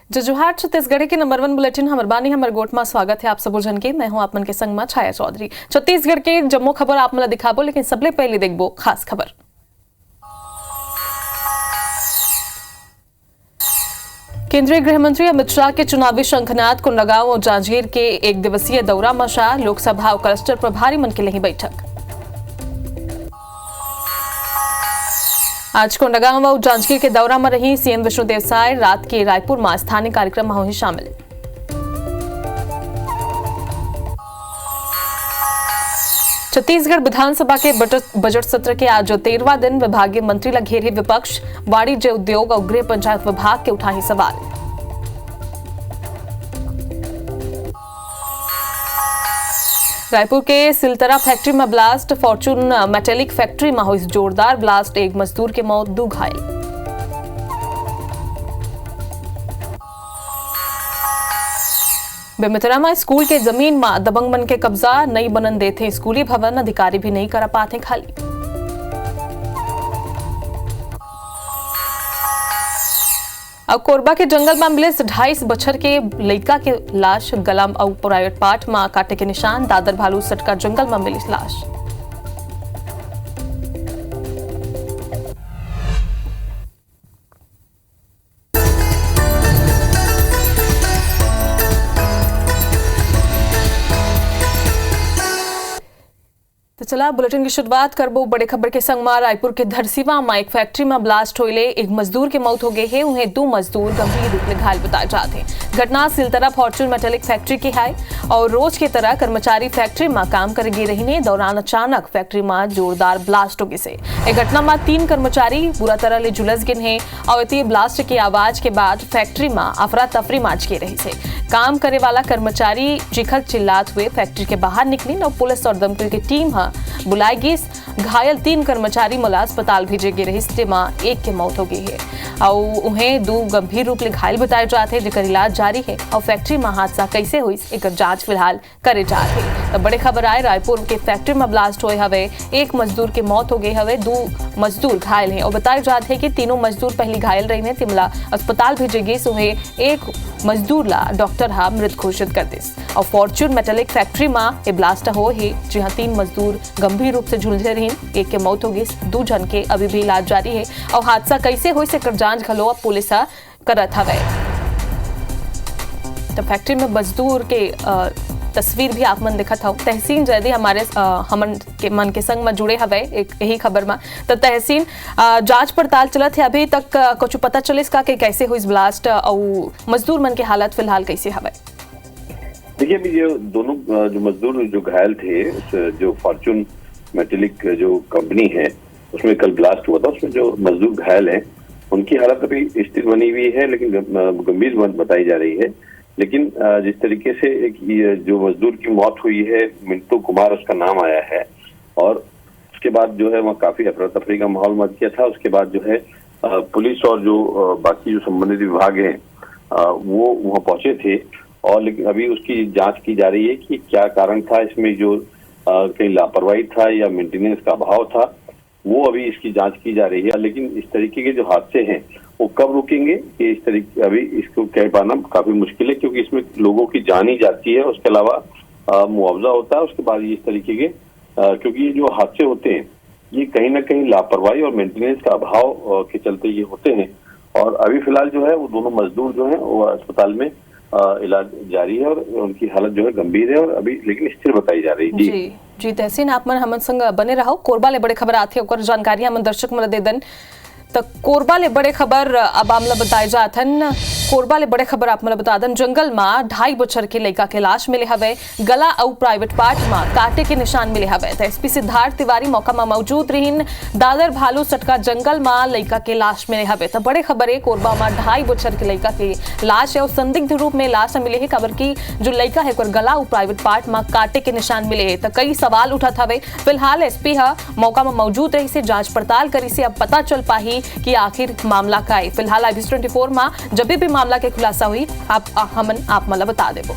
जजुहार छत्तीसगढ़ के number 1 bulletin हमर बानी हमर गोट में स्वागत है आप सब जन के। मैं हूं आप मन के संग में छाया चौधरी। छत्तीसगढ़ के जम्मो खबर आप मला दिखाबो, लेकिन सबले पहले देखबो खास खबर। केंद्रीय गृह मंत्री अमित शाह के चुनावी शंखनाद कोंडागांव और जांजगीर के एक दिवसीय दौरा में शाह लोकसभा और क्लस्टर प्रभारी मन के लिए बैठक। आज कोंडागांव और जांजगीर के दौरा में रही सीएम विष्णुदेव साय रात के रायपुर में स्थानीय कार्यक्रम में हुई शामिल। छत्तीसगढ़ विधानसभा के बजट सत्र के आज 13वां दिन विभागीय मंत्री ला घेरे विपक्ष, वाणिज्य उद्योग और गृह पंचायत विभाग के उठाए सवाल। रायपुर के सिलतरा फैक्ट्री में ब्लास्ट, फॉर्चून मेटेलिक फैक्ट्री में हुई जोरदार ब्लास्ट, एक मजदूर के मौत, 2 घायल। बेमितरा में स्कूल के जमीन में दबंग मन के कब्जा, नहीं बनन देते स्कूली भवन, अधिकारी भी नहीं कर पाते खाली। अब कोरबा के जंगल में मिले 2.5 बछर के लड़का के लाश, गला और प्राइवेट पार्ट में काटे के निशान, दादर भालू सटका जंगल में मिली लाश। तो चला बुलेटिन की शुरुआत करबो बड़े खबर के संग में। रायपुर के धरसीवा में एक फैक्ट्री में ब्लास्ट होइले, एक मजदूर की मौत हो गई है, उन्हें 2 मजदूर गंभीर रूप में घायल बताए जाते हैं। घटना सिलतरा फॉर्चून मेटेलिक फैक्ट्री की है और रोज की तरह कर्मचारी फैक्ट्री में काम करेगी रही ने दौरान अचानक फैक्ट्री में जोरदार ब्लास्ट हो गई से एक घटना में 3 कर्मचारी बुरा तरह ले झुलस गए हैं और इतनी ब्लास्ट की आवाज के बाद फैक्ट्री में अफरा तफरी माच के रही से काम करे वाला कर्मचारी चीखत चिल्लात हुए फैक्ट्री के बाहर निकली और पुलिस और दमकल की टीम बुलाई गई। घायल 3 कर्मचारी मला अस्पताल भेजे गए रही, जिसमें एक की मौत हो गई है और उन्हें 2 गंभीर रूप में घायल बताए जाते हैं, जिनका इलाज जारी है और फैक्ट्री में हादसा कैसे हुई एक जांच फिलहाल करे जा रही है। तो बड़े खबर आए रायपुर के फैक्ट्री में ब्लास्ट हुए हवे, 1 मजदूर की मौत हो गई हवे, 2 मजदूर घायल हैं और बताए जाते हैं कि तीनों मजदूर पहले घायल रहे हैं, तिमला अस्पताल भेजे गए, उन्हें 1 मजदूर ला डॉक्टर हा मृत घोषित कर दिस और फॉर्चून मेटेलिक फैक्ट्री में ये ब्लास्ट हो है, जहां 3 मजदूर गंभीर रूप से झुलझे रही, 1 के मौत हो गई, 2 जन के अभी भी इलाज जारी है और हादसा कैसे हुई से जांच घलो पुलिस करत हवे। तो फैक्ट्री में मजदूर के तस्वीर भी आप मन दिखत हो। तहसीन जैदी हमारे हमन के मन के संग में जुड़े हवे एक यही खबर में। तो तहसीन जांच पड़ताल चलत है, अभी तक कुछ पता चलिस का कि कैसे हुई ब्लास्ट और मजदूर मन के हालत फिलहाल कैसे हवे? देखिए अभी ये दोनों जो मजदूर जो घायल थे, जो फॉर्चून मेटेलिक जो कंपनी है उसमें कल ब्लास्ट हुआ था, उसमें जो मजदूर घायल हैं उनकी हालत अभी स्थिर बनी हुई है, लेकिन गंभीर बताई जा रही है। लेकिन जिस तरीके से एक जो मजदूर की मौत हुई है, मिंटू कुमार उसका नाम आया है और उसके बाद जो है वहाँ काफी अफरा तफरी का माहौल मच गया था। उसके बाद जो है पुलिस और जो बाकी जो संबंधित विभाग हैं वो वहाँ पहुंचे थे और लेकिन अभी उसकी जांच की जा रही है कि क्या कारण था, इसमें जो कहीं लापरवाही था या मेंटेनेंस का अभाव था, वो अभी इसकी जांच की जा रही है। लेकिन इस तरीके के जो हादसे हैं वो कब रुकेंगे, कि इस तरीके अभी इसको कह पाना काफी मुश्किल है, क्योंकि इसमें लोगों की जान ही जाती है, उसके अलावा मुआवजा होता है उसके बाद इस तरीके के क्योंकि ये जो हादसे होते हैं ये कहीं ना कहीं लापरवाही और मेंटेनेंस का अभाव के चलते ये होते हैं। और अभी फिलहाल जो है वो दोनों मजदूर जो है वो अस्पताल में इलाज जारी है और उनकी हालत जो है गंभीर है और अभी लेकिन स्थिर बताई जा रही है। जी तहसीन आप मन हमन संग बने रहो। कोरबा ले बड़े खबर आथे ओकर जानकारी हमन दर्शक मन दे दन। तो कोरबा ले बड़े खबर अब आमला बताए जाथन। कोरबा ले बड़े खबर आप मला बता दन, जंगल में 2.5 बछर के लड़का के लाश मिले हवे, गला और प्राइवेट पार्ट में काटे के निशान मिले हवे। तो एसपी सिद्धार्थ तिवारी मौका में मौजूद रहीन, दादर भालू सटका जंगल में लड़का के लाश मिले हवे। तो बड़े खबर है कोरबा में 2.5 बछर के लड़का के लाश है और संदिग्ध रूप में लाश मिले है, खबर की जो लड़का है गला और प्राइवेट पार्ट में काटे के निशान मिले है। तो कई सवाल उठत हवे। फिलहाल एसपी मौका में मौजूद रही से जांच पड़ताल करी से अब पता चल पाही कि आखिर मामला का है। फिलहाल IBC24 में जब भी मामला के खुलासा हुई आप मला बता देबो।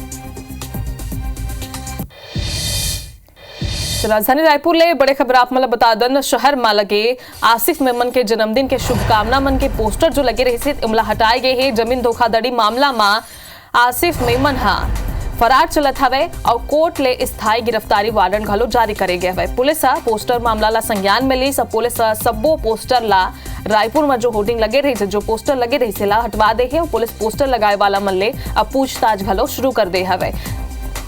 राजधानी रायपुर ले बड़े खबर आप मला बता दन शहर में लगे आसिफ मेमन के जन्मदिन के शुभकामना मन के पोस्टर जो लगे रहे थे इमला हटाए गए हैं। जमीन धोखाधड़ी मामला में आसिफ मेमन फरार चलत हवे और कोर्ट ले स्थायी गिरफ्तारी वारंट घलो जारी करे गए हवे। पुलिस पोस्टर मामला ला संज्ञान में ली। सब पुलिस सबो पोस्टर ला रायपुर में जो होर्डिंग लगे रही थे, जो पोस्टर लगे रही थे ला हटवा दे है और पुलिस पोस्टर लगाए वाला मन ले अब पूछताछ घलो शुरू कर दे हवे।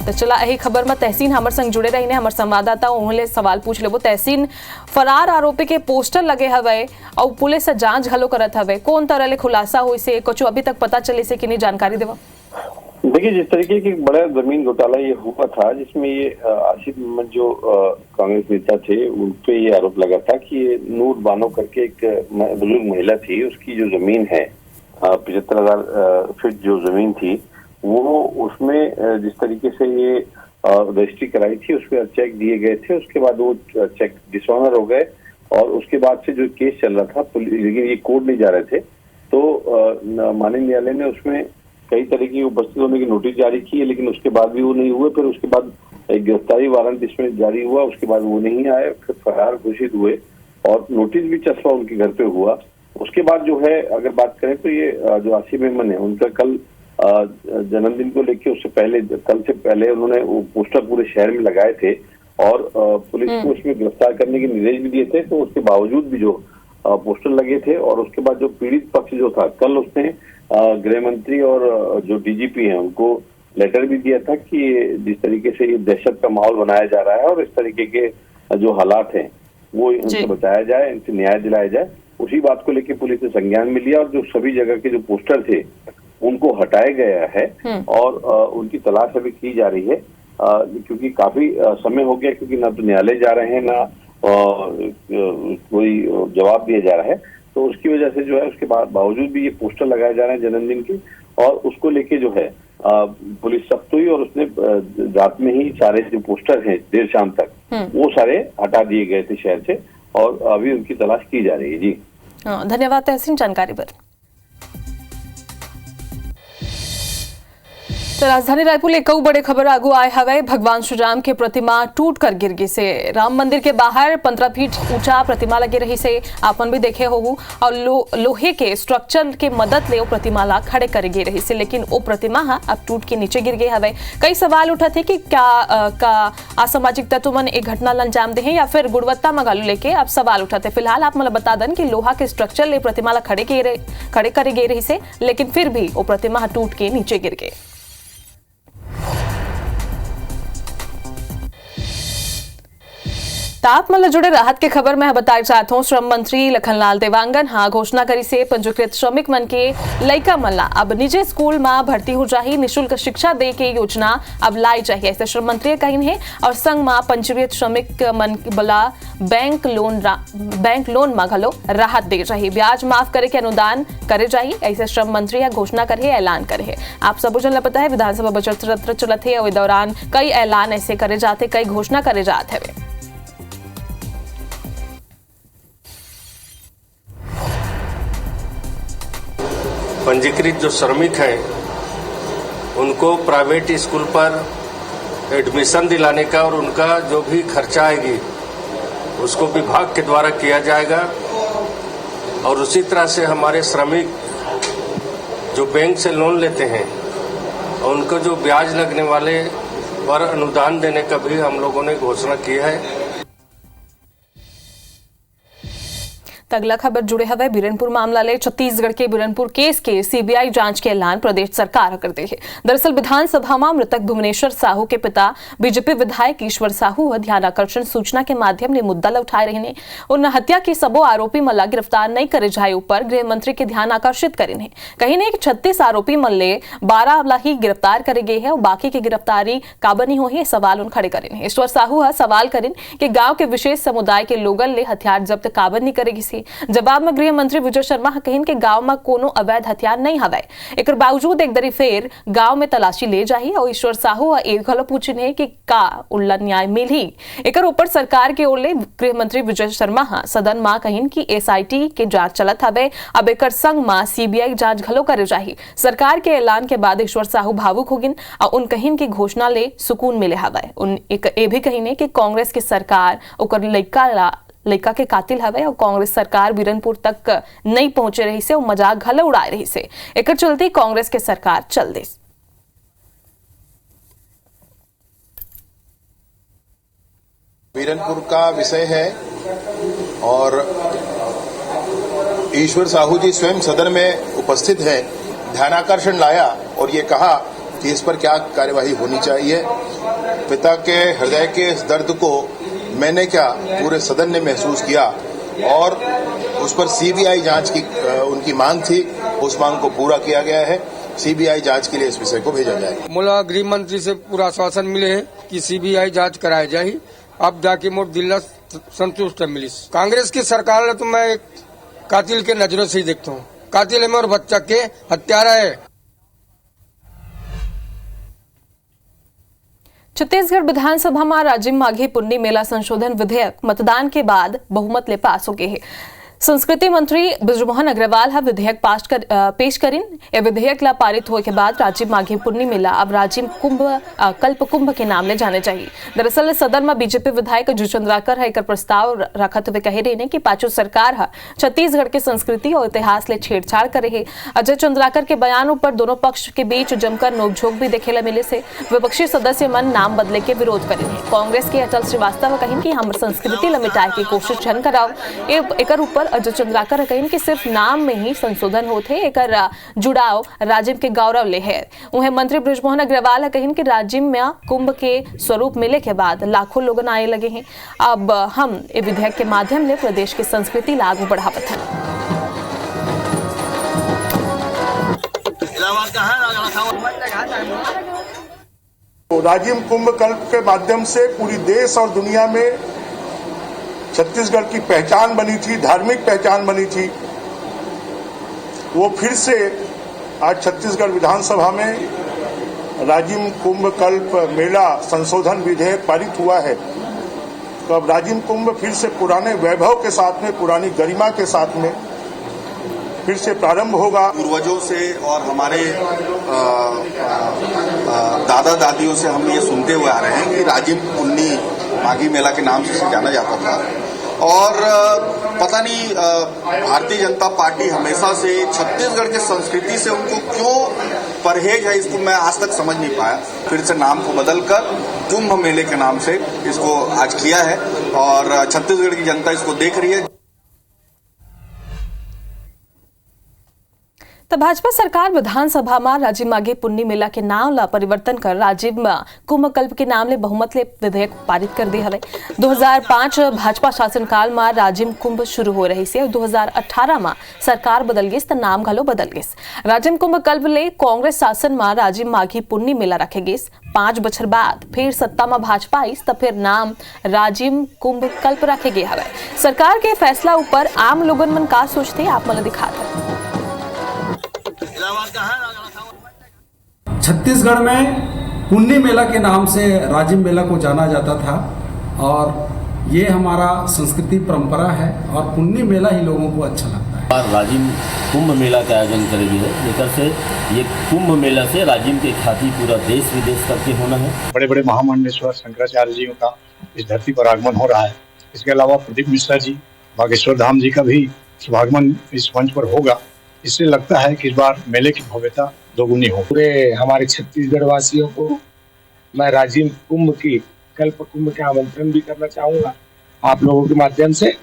तो चला यही खबर में तहसीन हमर संग जुड़े रही ने, हमर संवाददाता उन्हें सवाल पूछ लेबो। तहसीन, फरार आरोपी के पोस्टर लगे हवे और पुलिस जांच घलो करत हवे, कौन तरह ले खुलासा हुई से कुछ अभी तक पता चले से कि नहीं, जानकारी देवा। देखिए, जिस तरीके की बड़ा जमीन घोटाला ये हुआ था जिसमें ये आसिफ मेमन जो कांग्रेस नेता थे उन पे ये आरोप लगा था कि ये नूर बानो करके एक बुजुर्ग महिला थी, उसकी जो जमीन है 75,000 फीट जो जमीन थी वो उसमें जिस तरीके से ये रजिस्ट्री कराई थी उसमें चेक दिए गए थे। उसके बाद वो चेक डिसऑनर हो गए और उसके बाद से जो केस चल रहा था लेकिन ये कोर्ट नहीं जा रहे थे, तो माननीय न्यायालय ने उसमें कई तरह की उपस्थित होने की नोटिस जारी की है, लेकिन उसके बाद भी वो नहीं हुए। फिर उसके बाद एक गिरफ्तारी वारंट इसमें जारी हुआ, उसके बाद वो नहीं आए, फिर फरार घोषित हुए और नोटिस भी चस्पा उनके घर पे हुआ। उसके बाद जो है अगर बात करें तो ये जो आसिफ मेमन है उनका कल जन्मदिन को लेकर उससे पहले कल से पहले उन्होंने वो पोस्टर पूरे शहर में लगाए थे और पुलिस को उसमें गिरफ्तार करने के निर्देश भी दिए थे। तो उसके बावजूद भी जो पोस्टर लगे थे और उसके बाद जो पीड़ित पक्ष जो था कल उसने गृह मंत्री और जो डीजीपी हैं उनको लेटर भी दिया था कि जिस तरीके से ये दहशत का माहौल बनाया जा रहा है और इस तरीके के जो हालात हैं वो इनसे बचाया जाए, इनसे न्याय दिलाया जाए। उसी बात को लेकर पुलिस ने संज्ञान में लिया और जो सभी जगह के जो पोस्टर थे उनको हटाया गया है और उनकी तलाश अभी की जा रही है क्योंकि काफी समय हो गया, क्योंकि ना तो न्यायालय जा रहे हैं ना कोई जवाब दिया जा रहा है। तो उसकी वजह से जो है उसके बावजूद भी ये पोस्टर लगाए जा रहे हैं जन्मदिन के और उसको लेके जो है पुलिस सख्त हुई और उसने रात में ही सारे जो पोस्टर हैं देर शाम तक वो सारे हटा दिए गए थे शहर से और अभी उनकी तलाश की जा रही है। जी धन्यवाद तहसीन जानकारी पर। तो राजधानी रायपुर ले कई बड़े खबर आगू आए हवे। भगवान श्री राम के प्रतिमा टूट कर गिर गई से राम मंदिर के बाहर 15 फीट ऊंचा प्रतिमा लगे रही से आपन भी देखे होगू और लोहे के स्ट्रक्चर के मदद ले वो प्रतिमा ला खड़े कर गे रही से, लेकिन वो प्रतिमा अब टूट के नीचे गिर गए हवे। कई सवाल उठा थे कि क्या का असामाजिक तत्व मन एक घटना ला अंजाम दे या फिर गुणवत्ता मंगालू लेके अब सवाल उठाते। फिलहाल आप मतलब बता दें कि लोहा के स्ट्रक्चर ले प्रतिमा ला खड़े करे गे रही से, लेकिन फिर भी वो प्रतिमा टूट के नीचे गिर गए। ताप मतलब जुड़े राहत के खबर में बताई चाहता हूँ। श्रम मंत्री लखनलाल देवांगन घोषणा करी से पंजीकृत श्रमिक मन के लइका मन ला अब निजी स्कूल में भर्ती हो जाही, निःशुल्क शिक्षा दे के योजना अब लाई चाहिए ऐसे श्रम मंत्री कही है और संग में पंजीकृत श्रमिक मन बोला बैंक लोन में घलो राहत दे चाहिए, ब्याज माफ करे के अनुदान करे चाहिए ऐसे श्रम मंत्री घोषणा करे ऐलान करे। आप सब जन पता है विधानसभा बजट सत्र चलत है और इस दौरान कई ऐलान ऐसे करे जाते, कई घोषणा करे जाते हैं। पंजीकृत जो श्रमिक हैं उनको प्राइवेट स्कूल पर एडमिशन दिलाने का और उनका जो भी खर्चा आएगी उसको विभाग के द्वारा किया जाएगा और उसी तरह से हमारे श्रमिक जो बैंक से लोन लेते हैं उनको जो ब्याज लगने वाले पर अनुदान देने का भी हम लोगों ने घोषणा की है। अगला खबर जुड़े हवे बीरनपुर मामला ले छत्तीसगढ़ के बीरनपुर केस के सीबीआई जांच के ऐलान प्रदेश सरकार करते है। दरअसल विधानसभा में मृतक भुवनेश्वर साहू के पिता बीजेपी विधायक ईश्वर साहू ध्यान आकर्षण सूचना के माध्यम ने मुद्दा उठाए रहे और हत्या के सबो आरोपी मला गिरफ्तार नहीं करे जाए ऊपर गृह मंत्री के ध्यान आकर्षित करे ने कही ने 36 आरोपी मल्ले 12 वाला ही गिरफ्तार करे गए है और बाकी की गिरफ्तारी काबनी हो है सवाल उन खड़े करे। ईश्वर साहू सवाल करें कि गांव के विशेष समुदाय के लोगन ले हथियार जब्त काबन नहीं करेगी से रही। जवाब में गृह मंत्री विजय शर्मा कहिन कि गांव में कोनो अवैध हथियार नहीं हवे। एकर बावजूद एक दरी फेर गांव में तलाशी ले जाही और ईश्वर साहू एक घलो पूछिन है कि का उल्ला न्याय मिली। एकर ऊपर सरकार के ओर ले गृह मंत्री विजय शर्मा सदन में कहिन कि एसआईटी के जांच चलत हवे, अब एकर संग में सीबीआई जांच घलो करे जाही। सरकार के ऐलान के बाद ईश्वर साहू भावुक हो गिन और उन कहिन की घोषणा ले सुकून मिले हवे। उन एक ए भी कहिने कि कांग्रेस की सरकार ओकर लड़का के कातिल हवे और कांग्रेस सरकार बीरनपुर तक नहीं पहुंचे रही से और मजाक घलो उड़ाए रही से। एकर चलते कांग्रेस के सरकार चल दे। बीरनपुर का विषय है और ईश्वर साहू जी स्वयं सदन में उपस्थित हैं, ध्यानाकर्षण लाया और ये कहा कि इस पर क्या कार्यवाही होनी चाहिए। पिता के हृदय के इस दर्द को मैंने क्या पूरे सदन ने महसूस किया और उस पर सीबीआई जांच की उनकी मांग थी, उस मांग को पूरा किया गया है। सीबीआई जांच के लिए इस विषय को भेजा जाएगा। मोला गृह मंत्री से पूरा आश्वासन मिले है कि सीबीआई जांच कराई जाए। अब जाके मोर दिल संतुष्ट मिली। कांग्रेस की सरकार तो मैं एक कातिल के नजरों से ही देखता हूँ। कातिल है और बच्चा के हत्यारा है। छत्तीसगढ़ विधानसभा में राजिम माघी पुन्नी मेला संशोधन विधेयक मतदान के बाद बहुमत ले पास हो गए है। संस्कृति मंत्री बृजमोहन अग्रवाल हा विधेयक पेश करिन। यह विधेयक ला पारित होने के बाद राजिम माघी पुन्नी मेला अब राजिम कल्प कुंभ के नाम ले जाने चाहिए। दरअसल सदन में बीजेपी विधायक अजय चंद्राकर एक प्रस्ताव रखत हुए कहे रहे कि पाछू सरकार है छत्तीसगढ़ के संस्कृति और इतिहास ले छेड़छाड़ करे है। अजय चंद्राकर के बयानों पर दोनों पक्ष के बीच जमकर नोकझोंक भी देखे मिले से विपक्षी सदस्य मन नाम बदले के विरोध करे। कांग्रेस के अटल श्रीवास्तव कहिन कि हम संस्कृति ला मिटाए की कोशिश छन कराओ। एकर ऊपर अजय चंद्राकर कहिन कि सिर्फ नाम में ही संशोधन होते एकर जुड़ाव राजिम के गौरव ले है। उन्हें मंत्री बृजमोहन अग्रवाल कहिन कि राजिम में कुंभ के स्वरूप मिले के बाद लाखों लोग आए लगे हैं। अब हम ये विधेयक के माध्यम से प्रदेश की संस्कृति लागू बढ़ावत है। राजिम कुंभ कल्प के माध्यम से पूरी देश और दुनिया में छत्तीसगढ़ की पहचान बनी थी, धार्मिक पहचान बनी थी। वो फिर से आज छत्तीसगढ़ विधानसभा में राजिम कुंभ कल्प मेला संशोधन विधेयक पारित हुआ है। तो अब राजिम कुंभ फिर से पुराने वैभव के साथ में, पुरानी गरिमा के साथ में फिर से प्रारंभ होगा। पूर्वजों से और हमारे दादा दादियों से हम ये सुनते हुए आ रहे हैं कि राजिम पुन्नी माघी मेला के नाम से जाना जाता था और पता नहीं भारतीय जनता पार्टी हमेशा से छत्तीसगढ़ के संस्कृति से उनको क्यों परहेज है, इसको मैं आज तक समझ नहीं पाया। फिर से नाम को बदलकर कुंभ मेले के नाम से इसको आज किया है और छत्तीसगढ़ की जनता इसको देख रही है। तो भाजपा सरकार विधानसभा में राजिम माघी पुन्नी मेला के नाम ला परिवर्तन कर राजिम कुंभ कल्प के नाम ले बहुमत ले विधेयक पारित कर दे हवे। 2005 भाजपा शासनकाल में राजिम कुंभ शुरू हो रही से और 2018 में सरकार बदल गई तो नाम घलो बदल गई। राजिम कुंभ कल्प ले कांग्रेस शासन में राजिम माघी पुन्नी मेला रखे गई। 5 बछर बाद फिर सत्ता में भाजपा आई तो फिर नाम राजिम कुंभ कल्प रखे गए हवे। सरकार के फैसला ऊपर आम लोगन मन का सोचते आप मन दिखाते। छत्तीसगढ़ में पुन्नी मेला के नाम से राजिम मेला को जाना जाता था और ये हमारा संस्कृति परंपरा है और पुन्नी मेला ही लोगों को अच्छा लगता है। और राजिम कुंभ मेला का आयोजन करेगी है, लेकर से ये कुंभ मेला से राजिम के ख्याति पूरा देश विदेश तक के होना है। बड़े बड़े महामंडलेश्वर शंकराचार्य जी का इस धरती पर आगमन हो रहा है। इसके अलावा प्रदीप मिश्रा जी, बागेश्वर धाम जी का भी शुभागमन इस मंच पर होगा। इससे लगता है कि इस बार मेले की भव्यता दोगुनी हो। पूरे हमारे छत्तीसगढ़ वासियों को मैं राजिम कुंभ की कल्प कुंभ का आमंत्रण भी करना चाहूंगा आप लोगों के माध्यम से।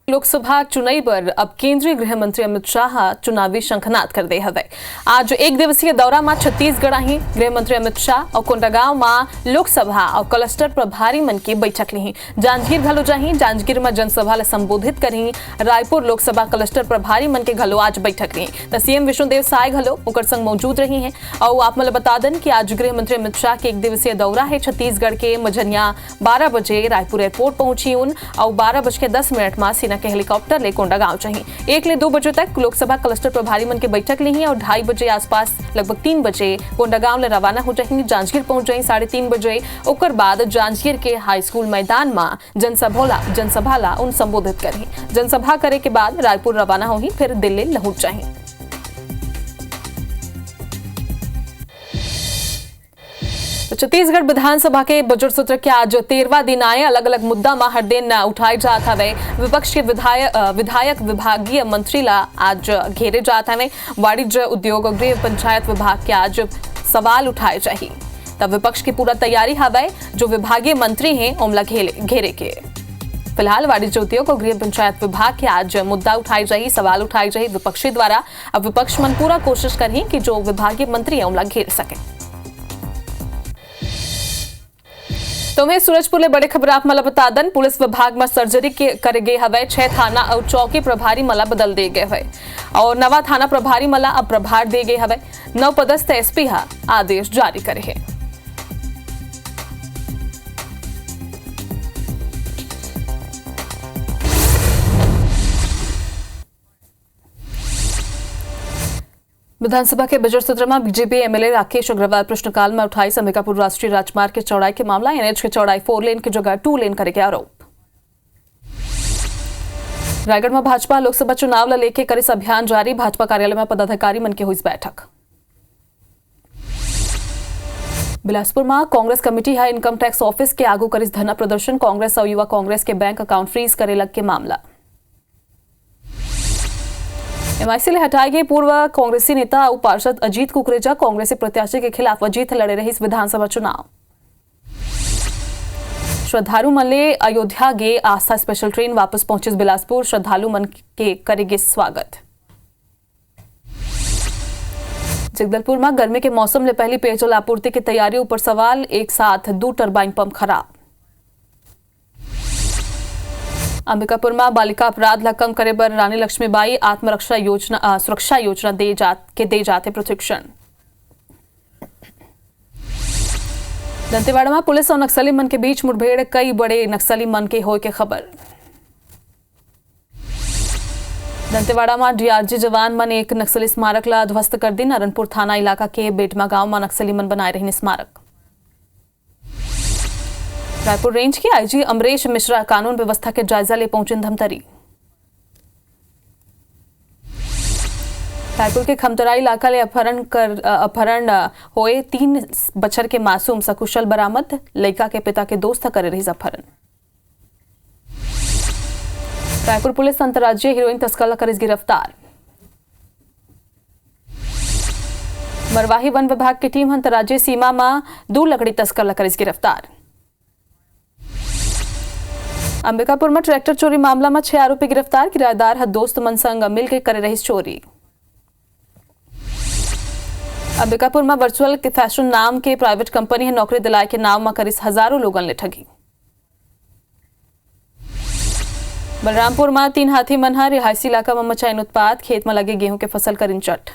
लोकसभा चुनाव पर अब केंद्रीय गृह मंत्री अमित शाह चुनावी शंखनाद कर दे हवे। आज एक दिवसीय दौरा में छत्तीसगढ़ आई गृह मंत्री अमित शाह और कोंडागांव में लोकसभा और क्लस्टर प्रभारी मन की बैठक ली। जांजगीर घलो जाही, जांजगीर में जनसभा ला संबोधित करी। रायपुर लोकसभा क्लस्टर प्रभारी मन के घलो आज बैठक ली। सीएम विष्णुदेव साय घलो ओकर संग मौजूद रही हैं। और आप मन बता दें कि आज गृह मंत्री अमित शाह के एक दिवसीय दौरा है छत्तीसगढ़ के मझनिया 12 बजे रायपुर एयरपोर्ट पहुंची उन और 12:10 में सीना के हेलीकॉप्टर ले कोंडागांव चाहिए। 1 ले 2 बजे तक लोकसभा क्लस्टर प्रभारी मन के बैठक ली है और 2:30 बजे आसपास लगभग 3 बजे कोंडागांव ले रवाना हो जाएंगे। जांजगीर पहुंच जाए 3:30 बजे। ओकर बाद जांजगीर के हाई स्कूल मैदान में जनसभा ला उन संबोधित करें। जनसभा करे के बाद रायपुर रवाना हो ही फिर दिल्ली लौट जाए। तो छत्तीसगढ़ विधानसभा के बजट सत्र के आज 13वां दिन आए। अलग अलग मुद्दा में हर दिन उठाए जात हवे। विपक्ष के विधायक विभागीय मंत्री ला आज घेरे जात हवे। वाणिज्य उद्योग और गृह पंचायत विभाग के आज सवाल उठाए चाहिए। तब विपक्ष की पूरा तैयारी हवे। जो विभागीय मंत्री हैं ओमला घेरे के फिलहाल वाणिज्य उद्योग और गृह पंचायत विभाग के आज मुद्दा उठाई जाए, सवाल उठाए जाए विपक्षी द्वारा। अब विपक्ष मन पूरा कोशिश करें कि जो विभागीय मंत्री है ओमला घेर सके। तुम्हें सूरजपुर ले बड़े खबर आप मला बता दन। पुलिस विभाग में सर्जरी करे गए हवे। 6 थाना और चौकी प्रभारी मला बदल दे गए हवे और नवा थाना प्रभारी मला अब प्रभार दे गए हवे। नव पदस्थ एसपी हा आदेश जारी करे है। विधानसभा के बजट सत्र में बीजेपी एमएलए राकेश अग्रवाल प्रश्नकाल में उठाई अंबिकापुर राष्ट्रीय राजमार्ग के चौड़ाई के मामला। एनएच की चौड़ाई 4 लेन की जगह 2 लेन करे के आरोप। रायगढ़ में भाजपा लोकसभा चुनाव ला लेके करिस अभियान जारी। भाजपा कार्यालय में पदाधिकारी मन के हुई बैठक। बिलासपुर में कांग्रेस कमेटी है इनकम टैक्स ऑफिस के आगू करिस धरना प्रदर्शन। कांग्रेस और युवा कांग्रेस के बैंक अकाउंट फ्रीज करे लग के मामला। एमआईसी ले हटाई गई पूर्व कांग्रेसी नेता और पार्षद अजीत कुकरेजा कांग्रेसी प्रत्याशी के खिलाफ अजीत लड़े रही विधानसभा चुनाव। श्रद्धालु मन ले अयोध्या गे आस्था स्पेशल ट्रेन वापस पहुंचे बिलासपुर। श्रद्धालु मन के करेंगे स्वागत। जगदलपुर में गर्मी के मौसम में पहली पेयजल आपूर्ति की तैयारियों पर सवाल। एक साथ 2 टरबाइन पंप खराब। अंबिकापुर में बालिका अपराध ला कम करे बर रानी लक्ष्मीबाई आत्मरक्षा योजना सुरक्षा योजना दे जाते प्रशिक्षण। दंतेवाड़ा में पुलिस और नक्सली मन के बीच मुठभेड़। कई बड़े नक्सली मन के होए के खबर। दंतेवाड़ा में डीआरजी जवान मन एक नक्सली स्मारक ला ध्वस्त कर दी। नारायणपुर थाना इलाका के बेटमा गांव में नक्सली मन बनाए रही स्मारक। रायपुर रेंज के आईजी अमरेश मिश्रा कानून व्यवस्था के जायजा ले पहुंचे धमतरी। रायपुर के खमतरा इलाका ले अपहरण होए 3 बछर के मासूम सकुशल बरामद। लड़का के पिता के दोस्त करे रही अपहरण। रायपुर पुलिस अंतर्राज्यीय हीरोइन तस्कर करिस गिरफ्तार। मरवाही वन विभाग की टीम अंतर्राज्यीय सीमा में 2 लकड़ी तस्कर करिस गिरफ्तार। अंबिकापुर में ट्रैक्टर चोरी मामला में 6 आरोपी गिरफ्तार। किराएदार हद दोस्त मन संग मिलकर करे रही चोरी। अंबिकापुर में वर्चुअल फैशन नाम के प्राइवेट कंपनी है नौकरी दिलाए के नाम में करिस हजारों लोगन ले ठगी। बलरामपुर में 3 हाथी मन रिहायशी इलाका में मचाइन उत्पात। खेत में लगे गेहूं के फसल करिन चट।